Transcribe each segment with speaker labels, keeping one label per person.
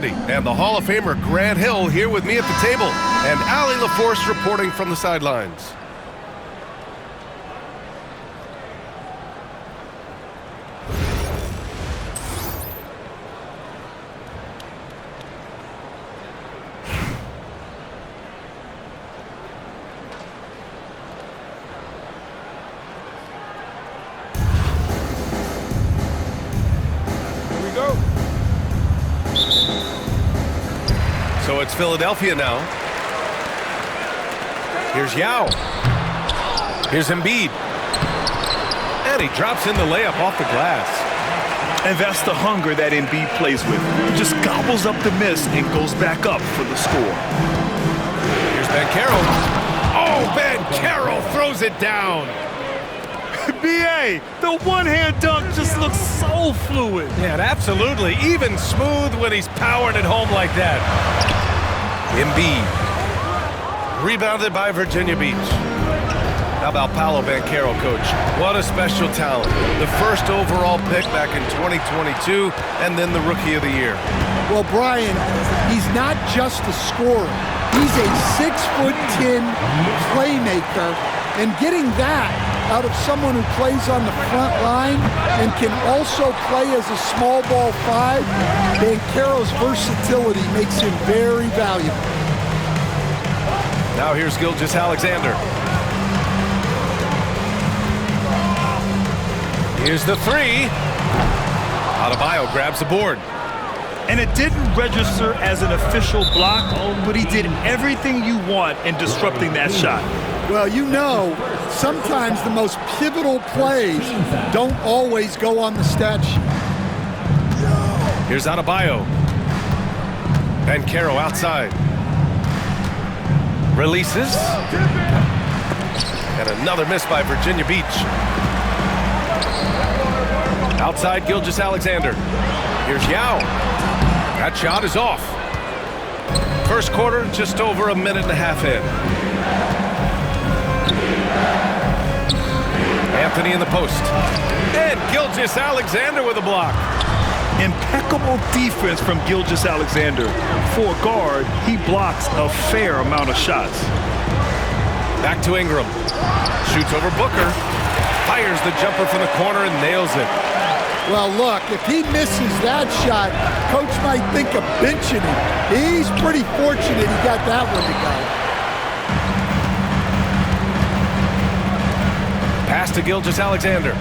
Speaker 1: And the Hall of Famer Grant Hill here with me at the table, and Allie LaForce reporting from the sidelines. So it's Philadelphia now. Here's Yao. Here's Embiid. And he drops in the layup off the glass.
Speaker 2: And that's the hunger that Embiid plays with. Just gobbles up the miss and goes back up for the score.
Speaker 1: Here's Banchero. Oh, Banchero throws it down.
Speaker 2: B.A., the one-hand dunk just looks so fluid.
Speaker 1: Yeah, absolutely. Even smooth when he's powered at home like that. Embiid. Rebounded by Virginia Beach. How about Paolo Banchero, coach? What a special talent. The first overall pick back in 2022, and then the Rookie of the Year.
Speaker 3: Well, Brian, he's not just a scorer. He's a 6'10" playmaker, and getting that out of someone who plays on the front line and can also play as a small ball five, Banchero's versatility makes him very valuable.
Speaker 1: Now here's Gilgeous-Alexander. Here's the three. Adebayo grabs the board.
Speaker 2: And it didn't register as an official block, but he did everything you want in disrupting that shot.
Speaker 3: Well, you know, sometimes the most pivotal plays don't always go on the stat sheet.
Speaker 1: Here's Adebayo. Banchero outside. Releases. And another miss by Virginia Beach. Outside Gilgeous-Alexander. Here's Yao. That shot is off. First quarter, just over a minute and a half in. Anthony in the post. And Gilgeous-Alexander with a block.
Speaker 2: Impeccable defense from Gilgeous-Alexander. For a guard, he blocks a fair amount of shots.
Speaker 1: Back to Ingram. Shoots over Booker. Fires the jumper from the corner and nails it.
Speaker 3: Well, look, if he misses that shot, coach might think of benching him. He's pretty fortunate he got that one to go.
Speaker 1: Pass to Gilgeous-Alexander.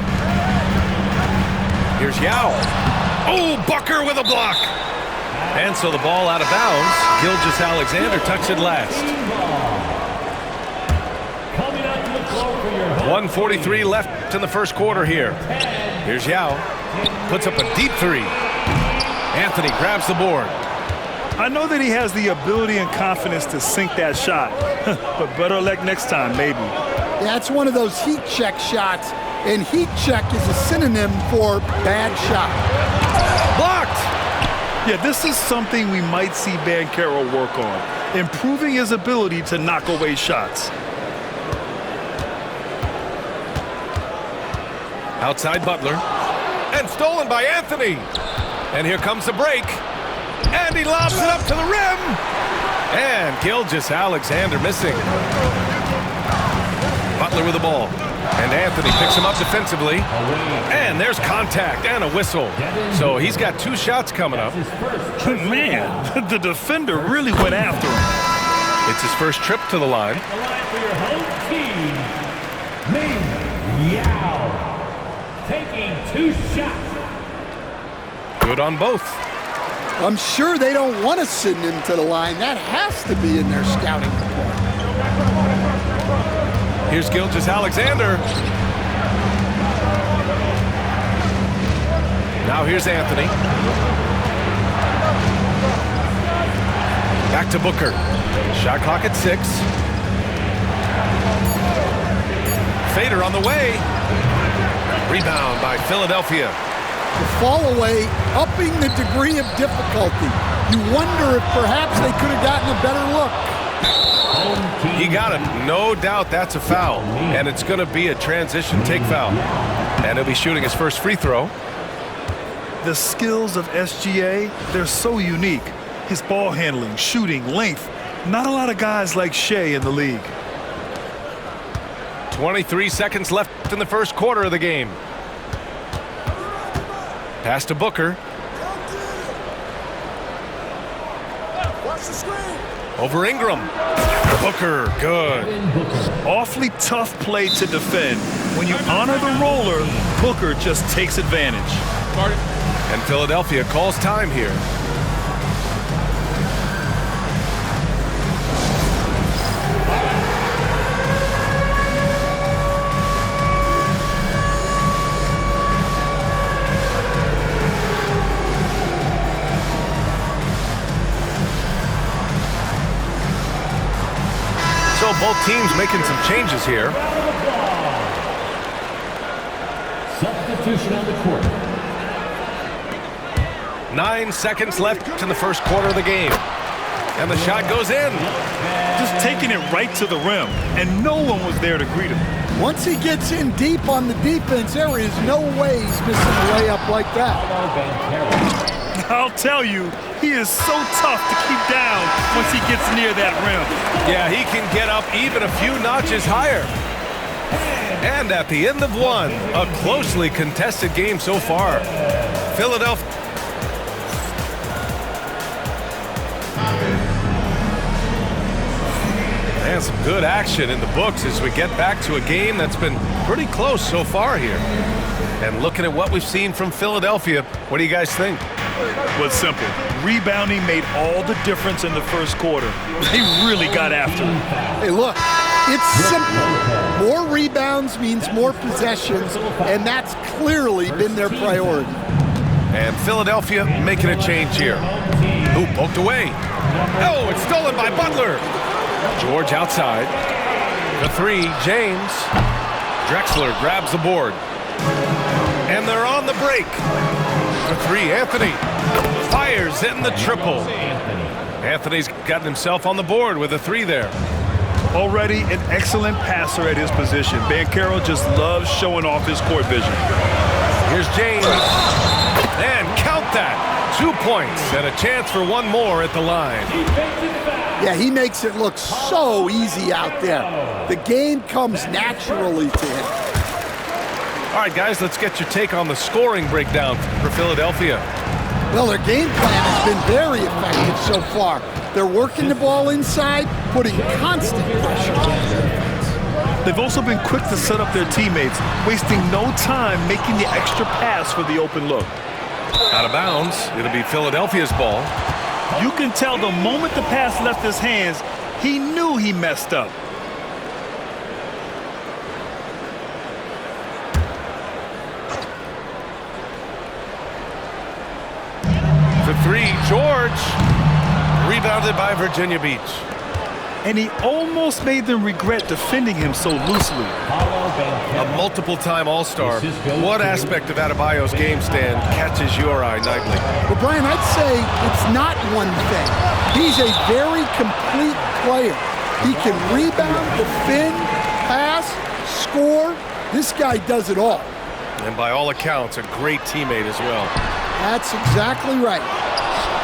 Speaker 1: Here's Yao. Oh, Booker with a block. And so the ball out of bounds. Gilgeous-Alexander touched it last. 1:43 left in the first quarter here. Here's Yao. Puts up a deep three. Anthony grabs the board.
Speaker 2: I know that he has the ability and confidence to sink that shot, but better luck next time, maybe.
Speaker 3: That's one of those heat check shots, and heat check is a synonym for bad shot.
Speaker 1: Blocked!
Speaker 2: Yeah, this is something we might see Banchero work on, improving his ability to knock away shots.
Speaker 1: Outside Butler. And stolen by Anthony. And here comes the break. And he lobs it up to the rim. And Gilgeous-Alexander missing. Butler with the ball. And Anthony picks him up defensively. And there's contact and a whistle. So he's got two shots coming up.
Speaker 2: Man, the defender really went after him.
Speaker 1: It's his first trip to the line.
Speaker 4: For your home team, Ming Yao. Taking two shots.
Speaker 1: Good on both.
Speaker 3: I'm sure they don't want to send him to the line. That has to be in their scouting report.
Speaker 1: Here's Gilgeous-Alexander. Now here's Anthony. Back to Booker. Shot clock at 6. Fader on the way. Rebound by Philadelphia.
Speaker 3: The fall away, upping the degree of difficulty. You wonder if perhaps they could have gotten a better look.
Speaker 1: He got it. No doubt that's a foul. And it's going to be a transition take foul. And he'll be shooting his first free throw.
Speaker 2: The skills of SGA, they're so unique. His ball handling, shooting, length. Not a lot of guys like Shea in the league.
Speaker 1: 23 seconds left in the first quarter of the game. Pass to Booker. Over Ingram. Booker, good.
Speaker 2: Awfully tough play to defend. When you honor the roller, Booker just takes advantage.
Speaker 1: And Philadelphia calls time here. So both teams making some changes here.
Speaker 4: Substitution on the court.
Speaker 1: 9 seconds left in the first quarter of the game. And the shot goes in.
Speaker 2: Just taking it right to the rim, and no one was there to greet him.
Speaker 3: Once he gets in deep on the defense, there is no way he's missing a layup like that.
Speaker 2: I'll tell you, he is so tough to keep down once he gets near that rim.
Speaker 1: Yeah, he can get up even a few notches higher. And at the end of one, a closely contested game so far. Philadelphia. And some good action in the books as we get back to a game that's been pretty close so far here. And looking at what we've seen from Philadelphia, what do you guys think?
Speaker 2: Was simple. Rebounding made all the difference in the first quarter. They really got after it.
Speaker 3: Hey, look, it's simple. More rebounds means more possessions, and that's clearly been their priority.
Speaker 1: And Philadelphia making a change here. Ooh, poked away. Oh, it's stolen by Butler. George outside. The three, James. Drexler grabs the board. And they're on the break. The three, Anthony. Fires in the triple. Anthony's gotten himself on the board with a three there.
Speaker 2: Already an excellent passer at his position. Banchero just loves showing off his court vision.
Speaker 1: Here's James. And count that. 2 points and a chance for one more at the line.
Speaker 3: Yeah, he makes it look so easy out there. The game comes naturally to him.
Speaker 1: All right, guys, let's get your take on the scoring breakdown for Philadelphia.
Speaker 3: Well, their game plan has been very effective so far. They're working the ball inside, putting constant pressure on the defense.
Speaker 2: They've also been quick to set up their teammates, wasting no time making the extra pass for the open look.
Speaker 1: Out of bounds, it'll be Philadelphia's ball.
Speaker 2: You can tell the moment the pass left his hands, he knew he messed up.
Speaker 1: The three, George. Rebounded by Virginia Beach.
Speaker 2: And he almost made them regret defending him so loosely.
Speaker 1: A multiple-time All-Star. What aspect of Adebayo's game stand catches your eye nightly?
Speaker 3: Well, Brian, I'd say it's not one thing. He's a very complete player. He can rebound, defend, pass, score. This guy does it all.
Speaker 1: And by all accounts, a great teammate as well.
Speaker 3: That's exactly right.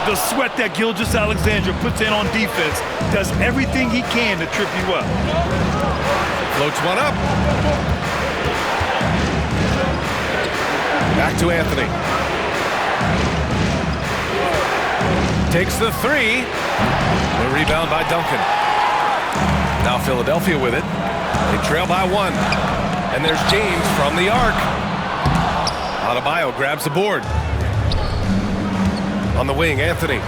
Speaker 2: The sweat that Gilgeous-Alexander puts in on defense does everything he can to trip you up.
Speaker 1: Floats one up. Back to Anthony. Takes the three. The rebound by Duncan. Now Philadelphia with it. They trail by one. And there's James from the arc. Adebayo grabs the board. On the wing, Anthony.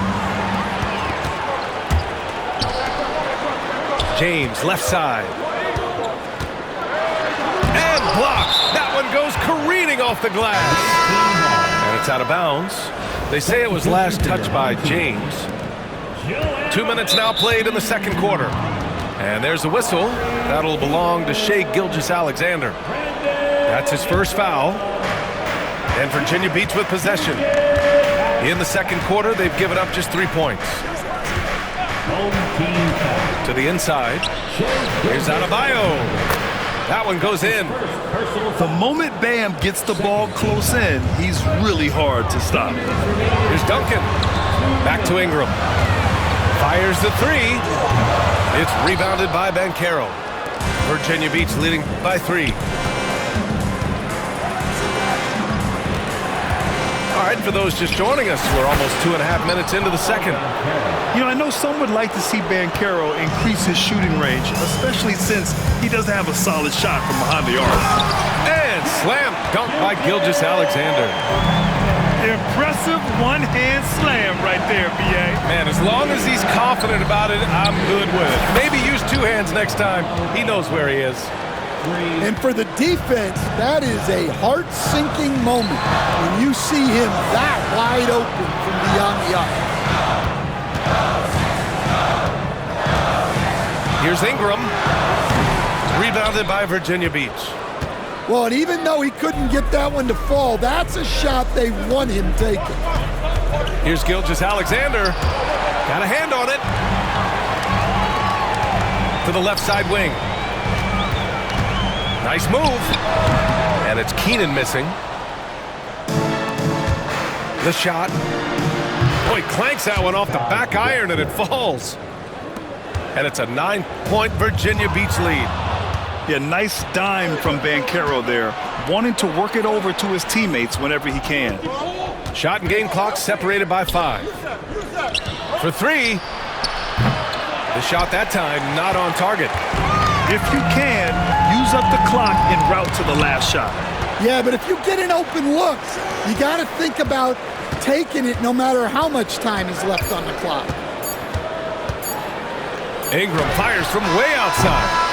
Speaker 1: James, left side. And blocked. That one goes careening off the glass. And it's out of bounds. They say it was last touched by James. 2 minutes now played in the second quarter. And there's the whistle. That'll belong to Shai Gilgeous-Alexander. That's his first foul. And Virginia Beach with possession. In the second quarter, they've given up just 3 points. To the inside. Here's Adebayo. That one goes in.
Speaker 2: The moment Bam gets the ball close in, he's really hard to stop.
Speaker 1: Here's Duncan. Back to Ingram. Fires the three. It's rebounded by Banchero. Virginia Beach leading by 3. All right, for those just joining us, we're almost 2.5 minutes into the second.
Speaker 2: You know, I know some would like to see Banchero increase his shooting range, especially since he doesn't have a solid shot from behind the arc.
Speaker 1: And slam dunk by Gilgeous-Alexander.
Speaker 2: Impressive one-hand slam right there, B.A.
Speaker 1: Man, as long as he's confident about it, I'm good with it. Maybe use 2 hands next time. He knows where he is.
Speaker 3: And for the defense, that is a heart-sinking moment when you see him that wide open from beyond the arc.
Speaker 1: Here's Ingram. Rebounded by Virginia Beach.
Speaker 3: Well, and even though he couldn't get that one to fall, that's a shot they want him taking.
Speaker 1: Here's Gilgeous-Alexander. Got a hand on it. To the left side wing. Nice move. And it's Keenan missing. The shot. Boy, clanks that one off the back iron and it falls. And it's a 9-point Virginia Beach lead.
Speaker 2: Yeah, nice dime from Banchero there, wanting to work it over to his teammates whenever he can.
Speaker 1: Shot and game clock separated by 5. For 3. The shot that time not on target.
Speaker 2: If you can, use up the clock en route to the last shot.
Speaker 3: Yeah, but if you get an open look, you got to think about taking it no matter how much time is left on the clock.
Speaker 1: Ingram fires from way outside.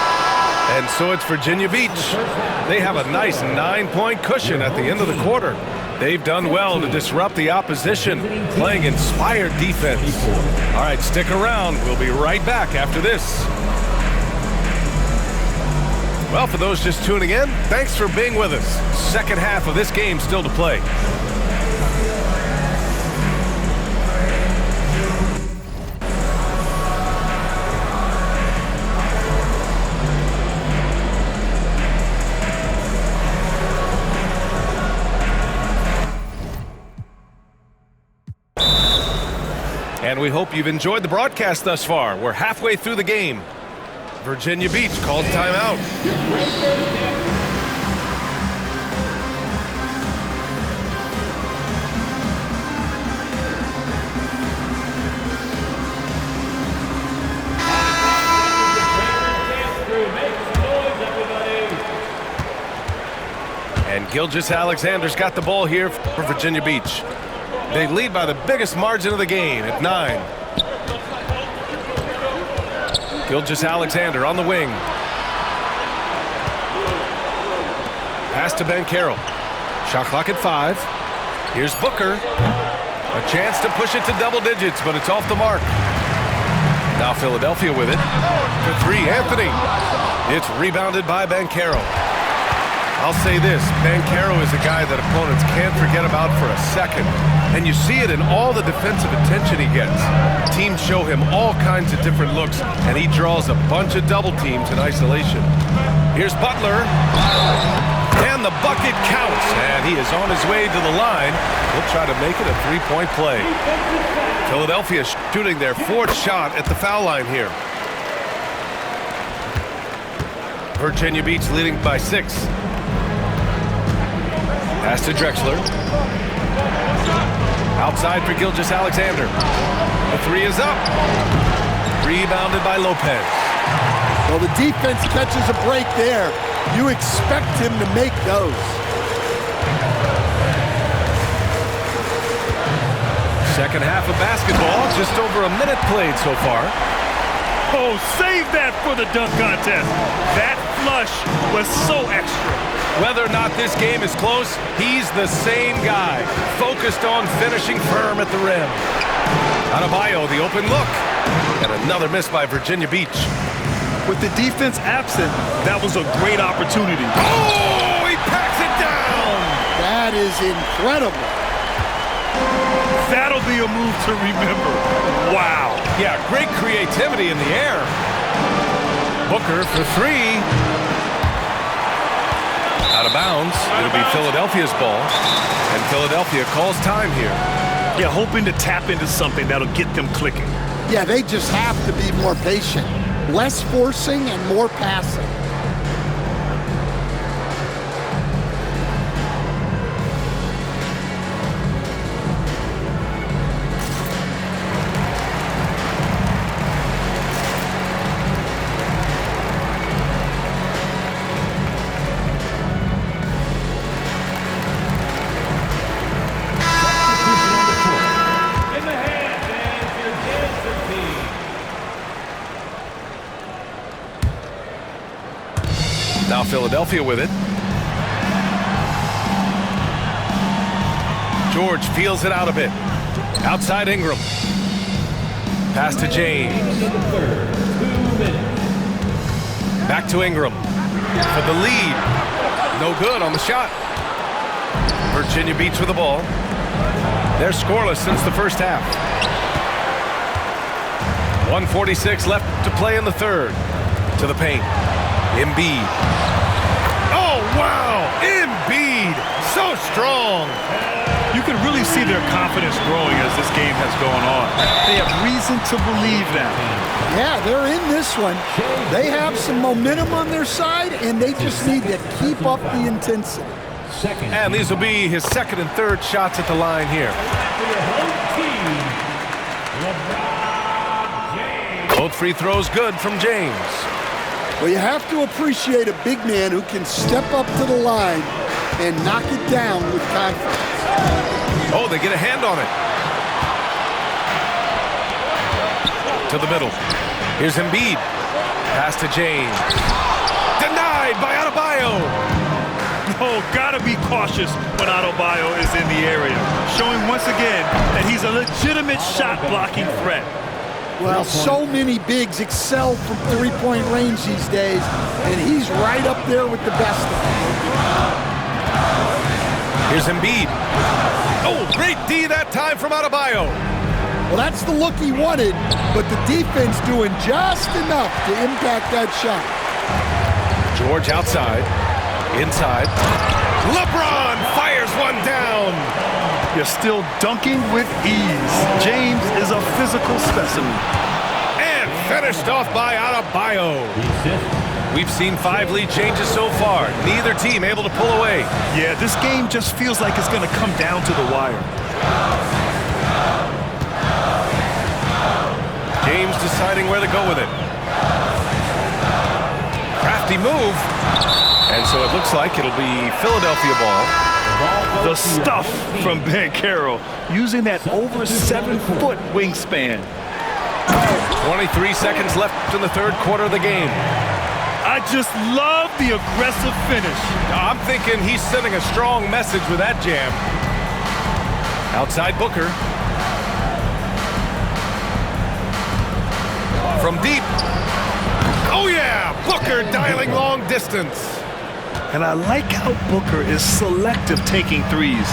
Speaker 1: And so it's Virginia Beach. They have a nice 9-point cushion at the end of the quarter. They've done well to disrupt the opposition, playing inspired defense. All right, stick around. We'll be right back after this. Well, for those just tuning in, thanks for being with us. Second half of this game still to play. And we hope you've enjoyed the broadcast thus far. We're halfway through the game. Virginia Beach calls timeout. And Gilgeous-Alexander's got the ball here for Virginia Beach. They lead by the biggest margin of the game at 9. Gilgeous-Alexander on the wing. Pass to Banchero. Shot clock at 5. Here's Booker. A chance to push it to double digits, but it's off the mark. Now Philadelphia with it. For 3, Anthony. It's rebounded by Banchero. I'll say this, Banchero is a guy that opponents can't forget about for a second. And you see it in all the defensive attention he gets. Teams show him all kinds of different looks, and he draws a bunch of double teams in isolation. Here's Butler. And the bucket counts, and he is on his way to the line. He'll try to make it a 3-point play. Philadelphia shooting their 4th shot at the foul line here. Virginia Beach leading by 6. Pass to Drexler. Outside for Gilgeous-Alexander. The 3 is up. Rebounded by Lopez.
Speaker 3: Well, the defense catches a break there. You expect him to make those.
Speaker 1: Second half of basketball, just over a minute played so far.
Speaker 2: Oh, save that for the dunk contest. That flush was so extra.
Speaker 1: Whether or not this game is close, he's the same guy, focused on finishing firm at the rim. Adebayo, the open look, and another miss by Virginia Beach.
Speaker 2: With the defense absent, that was a great opportunity.
Speaker 1: Oh, he packs it down!
Speaker 3: That is incredible.
Speaker 2: That'll be a move to remember. Wow.
Speaker 1: Yeah, great creativity in the air. Booker for 3. Out of bounds. It'll be Philadelphia's ball. And Philadelphia calls time here.
Speaker 2: Yeah, hoping to tap into something that'll get them clicking.
Speaker 3: Yeah, they just have to be more patient. Less forcing and more passing.
Speaker 1: Now Philadelphia with it. George feels it out a bit. Outside Ingram. Pass to James. Back to Ingram. For the lead. No good on the shot. Virginia Beach with the ball. They're scoreless since the first half. 1:46 left to play in the third. To the paint. Embiid. Oh, wow! Embiid! So strong!
Speaker 2: You can really see their confidence growing as this game has gone on. They have reason to believe that.
Speaker 3: Yeah, they're in this one. They have some momentum on their side, and they just need to keep up the intensity.
Speaker 1: And these will be his second and third shots at the line here. Both free throws good from James.
Speaker 3: Well, you have to appreciate a big man who can step up to the line and knock it down with confidence.
Speaker 1: Oh, they get a hand on it. To the middle. Here's Embiid. Pass to James. Denied by Adebayo.
Speaker 2: Oh, gotta be cautious when Adebayo is in the area, showing once again that he's a legitimate shot-blocking threat.
Speaker 3: Well, so many bigs excel from three-point range these days, and he's right up there with the best of them.
Speaker 1: Here's Embiid. Oh, great D that time from Adebayo.
Speaker 3: Well, that's the look he wanted, but the defense doing just enough to impact that shot.
Speaker 1: George outside. Inside. LeBron fires one down.
Speaker 2: You're still dunking with ease. James is a physical specimen.
Speaker 1: And finished off by Adebayo. We've seen 5 lead changes so far. Neither team able to pull away.
Speaker 2: Yeah, this game just feels like it's going to come down to the wire.
Speaker 1: James deciding where to go with it. Crafty move. And so it looks like it'll be Philadelphia ball.
Speaker 2: The stuff from Banchero, using that over 7-foot wingspan.
Speaker 1: 23 seconds left in the third quarter of the game.
Speaker 2: I just love the aggressive finish.
Speaker 1: I'm thinking he's sending a strong message with that jam. Outside Booker. From deep. Oh yeah, Booker dialing long distance.
Speaker 2: And I like how Booker is selective taking threes.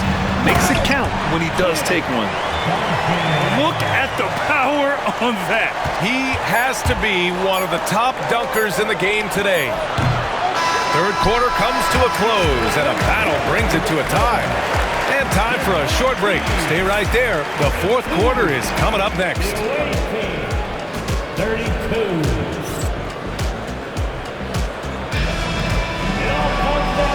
Speaker 2: Makes it count when he does take one. Look at the power on that.
Speaker 1: He has to be one of the top dunkers in the game today. Third quarter comes to a close, and a battle brings it to a tie. And time for a short break. Stay right there. The fourth quarter is coming up next.
Speaker 4: 32.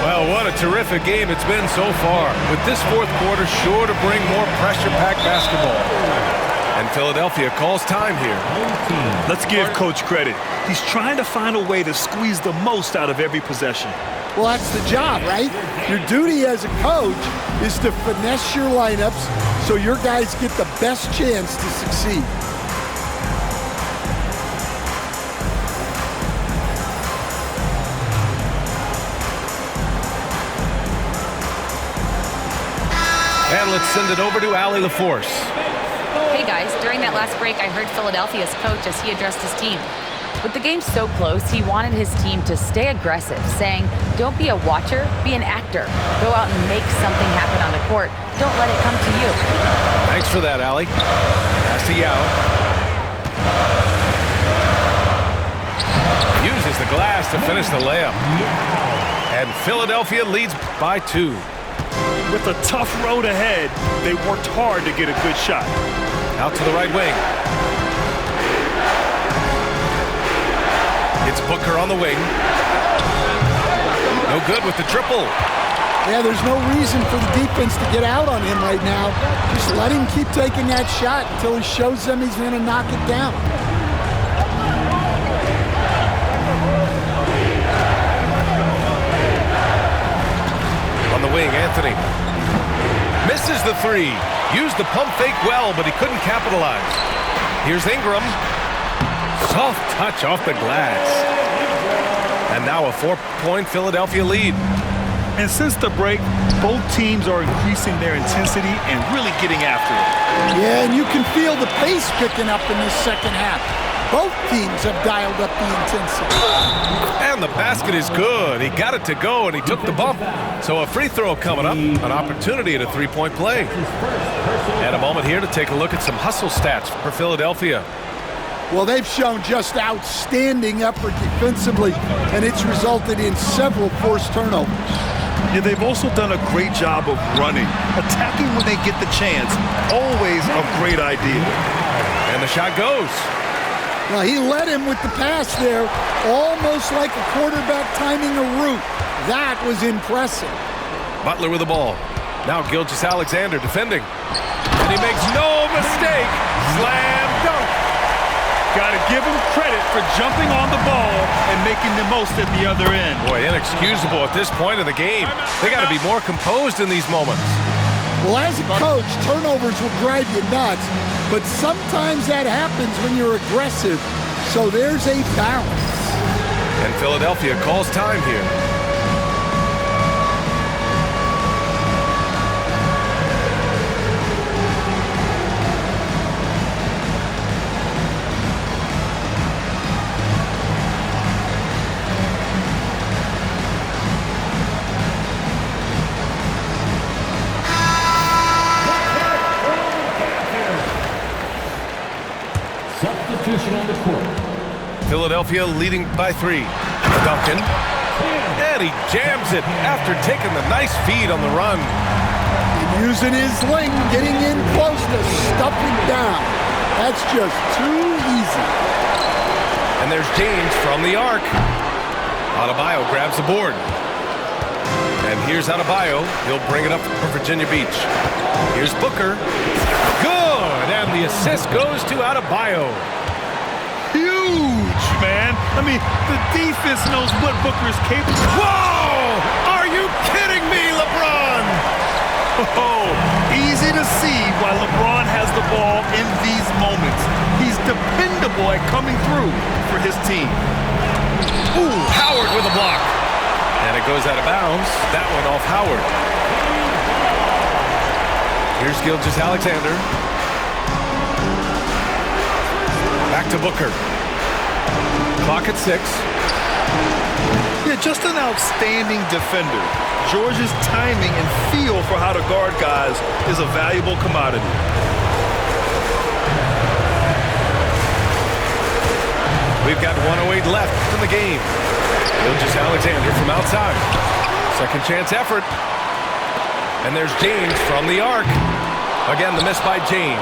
Speaker 1: Well, what a terrific game it's been so far. With this fourth quarter sure to bring more pressure-packed basketball. And Philadelphia calls time here.
Speaker 2: Let's give Coach credit. He's trying to find a way to squeeze the most out of every possession.
Speaker 3: Well, that's the job, right? Your duty as a coach is to finesse your lineups so your guys get the best chance to succeed.
Speaker 1: And let's send it over to Allie LaForce.
Speaker 5: Hey guys, during that last break, I heard Philadelphia's coach as he addressed his team. With the game so close, he wanted his team to stay aggressive, saying, don't be a watcher, be an actor. Go out and make something happen on the court. Don't let it come to you.
Speaker 1: Thanks for that, Allie. Pass to Yao. Uses the glass to finish the layup. And Philadelphia leads by 2.
Speaker 2: With a tough road ahead, they worked hard to get a good shot.
Speaker 1: Out to the right wing. Booker on the wing. No good with the triple.
Speaker 3: Yeah, there's no reason for the defense to get out on him right now. Just let him keep taking that shot until he shows them he's going to knock it down.
Speaker 1: On the wing, Anthony. Misses the three. Used the pump fake well, but he couldn't capitalize. Here's Ingram. Soft touch off the glass. And now a 4-point Philadelphia lead.
Speaker 2: And since the break, both teams are increasing their intensity and really getting after it.
Speaker 3: Yeah, and you can feel the pace picking up in this second half. Both teams have dialed up the intensity.
Speaker 1: And the basket is good. He got it to go, and he took the bump. So a free throw coming up, an opportunity at a three-point play. And a moment here to take a look at some hustle stats for Philadelphia.
Speaker 3: Well, they've shown just outstanding effort defensively, and it's resulted in several forced turnovers.
Speaker 2: Yeah, they've also done a great job of running. Attacking when they get the chance, always a great idea.
Speaker 1: And the shot goes.
Speaker 3: Now, he led him with the pass there, almost like a quarterback timing a route. That was impressive.
Speaker 1: Butler with the ball. Now Gilgeous-Alexander defending. And he makes no mistake. Slam dunk.
Speaker 2: Got to give him credit for jumping on the ball and making the most at the other end.
Speaker 1: Boy, inexcusable at this point in the game. They got to be more composed in these moments.
Speaker 3: Well, as a coach, turnovers will drive you nuts, but sometimes that happens when you're aggressive. So there's a balance.
Speaker 1: And Philadelphia calls time here.
Speaker 4: Substitution on the court.
Speaker 1: Philadelphia leading by 3. Duncan. And he jams it after taking the nice feed on the run.
Speaker 3: And using his length, getting in close to stuff him down. That's just too easy.
Speaker 1: And there's James from the arc. Adebayo grabs the board. And here's Adebayo. He'll bring it up for Virginia Beach. Here's Booker. Good! And the assist goes to Adebayo.
Speaker 2: Huge, man. I mean, the defense knows what Booker is capable of.
Speaker 1: Whoa! Are you kidding me, LeBron?
Speaker 2: Oh, easy to see why LeBron has the ball in these moments. He's dependable at coming through for his team.
Speaker 1: Ooh, Howard with a block. And it goes out of bounds. That one off Howard. Here's Gilgeous-Alexander. Back to Booker. Clock at 6.
Speaker 2: Yeah, just an outstanding defender. George's timing and feel for how to guard guys is a valuable commodity.
Speaker 1: We've got 1:08 left in the game. Gilgeous-Alexander from outside. Second chance effort. And there's James from the arc. Again, the miss by James.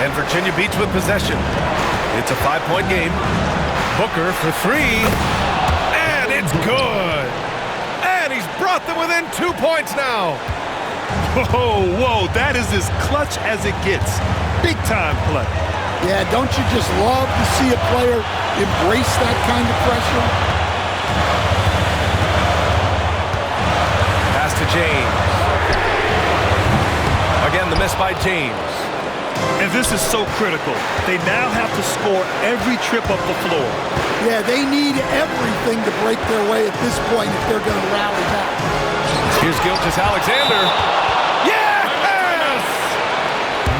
Speaker 1: And Virginia Beach with possession. It's a 5-point game. Booker for 3. And it's good. And he's brought them within 2 points now.
Speaker 2: Whoa, that is as clutch as it gets. Big time play.
Speaker 3: Yeah, don't you just love to see a player embrace that kind of pressure?
Speaker 1: Pass to James. Again, the miss by James.
Speaker 2: And this is so critical. They now have to score every trip up the floor.
Speaker 3: Yeah, they need everything to break their way at this point if they're going to rally back.
Speaker 1: Here's Gilgeous-Alexander. Yes!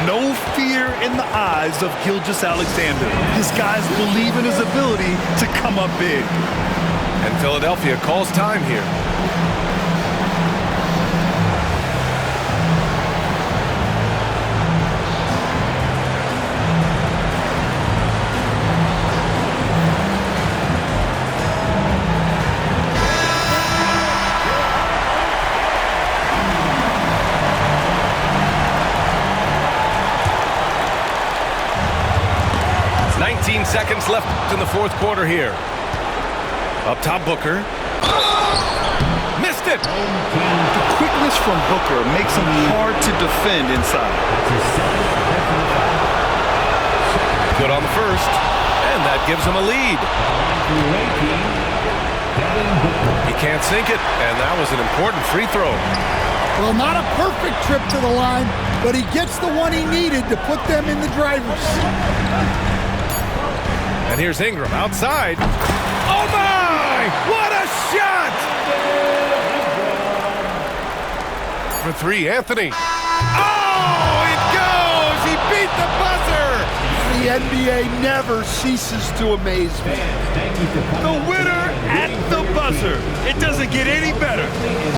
Speaker 2: No fear in the eyes of Gilgeous-Alexander. His guys believe in his ability to come up big.
Speaker 1: And Philadelphia calls time here. 19 seconds left in the fourth quarter here. Up top, Booker. Missed it!
Speaker 2: The quickness from Booker makes him hard to defend inside.
Speaker 1: Good on the first, and that gives him a lead. He can't sink it, and that was an important free throw.
Speaker 3: Well, not a perfect trip to the line, but he gets the one he needed to put them in the driver's seat.
Speaker 1: And here's Ingram outside. Oh my! What a shot! For three, Anthony. Oh, it goes! He beat the buzzer!
Speaker 3: The NBA never ceases to amaze me.
Speaker 2: The winner at the buzzer. It doesn't get any better.